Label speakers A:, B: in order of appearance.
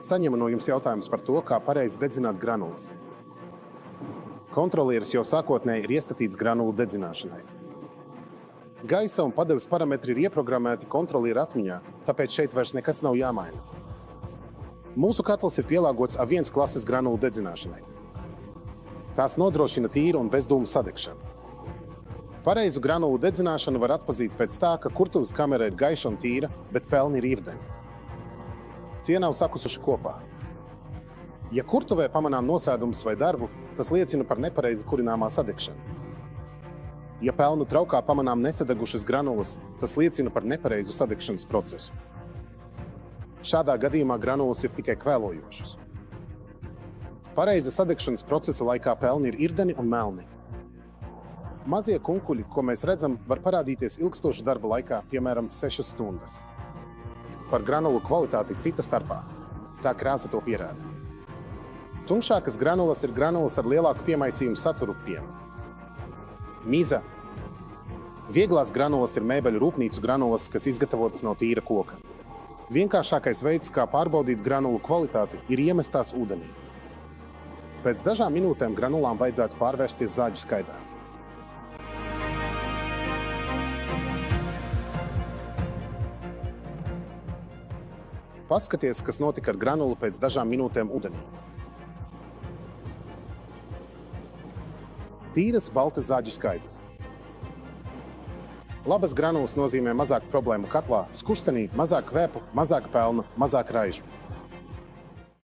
A: Saņemu no jums jautājumus par to, kā pareizi dedzināt granulas. Kontrolieris jau sākotnēji ir iestatīts granulu dedzināšanai. Gaisa un padeves parametri ir ieprogrammēti kontroliera atmiņā, tāpēc šeit vairs nekas nav jāmaina. Mūsu katls ir pielāgots A1 klases granulu dedzināšanai. Tās nodrošina tīru un bezdūmu sadegšanu. Pareizu granulu dedzināšanu var atpazīt pēc tā, ka kurtuves kamera ir gaiša un tīra, bet pelni ir īvdeni. Tie nav sakusuši kopā. Ja kurtuvē pamanām nosēdumus vai darbu, tas liecina par nepareizu kurināmā sadegšanu. Ja pelnu traukā pamanām nesadegušas granulas, tas liecina par nepareizu sadegšanas procesu. Šādā gadījumā granulas ir tikai kvēlojošas. Pareiza sadegšanas procesa laikā pelni ir irdeni un melni. Mazie kunkuļi, ko mēs redzam, var parādīties ilgstoša darba laikā, piemēram, 6 stundas. Par granulu kvalitāti cita starpā. Tā krāsa to pierāda. Tumšākas granulas ir granulas ar lielāku piemaisījumu saturu, pienu. Miza. Vieglās granulas ir mēbeļu rūpnīcu granulas, kas izgatavotas no tīra koka. Vienkāršākais veids, kā pārbaudīt granulu kvalitāti, ir iemest tās ūdenī. Pēc dažām minūtēm granulām vajadzētu pārvērsties zāģu skaidrās. Paskaties, kas notika ar granulu pēc dažām minūtēm ūdenī. Tīras, baltas zāģu skaidras. Labas granulas nozīmē mazāk problēmu katlā, skurstenī, mazāk kvēpu, mazāk pelnu, mazāk raižu.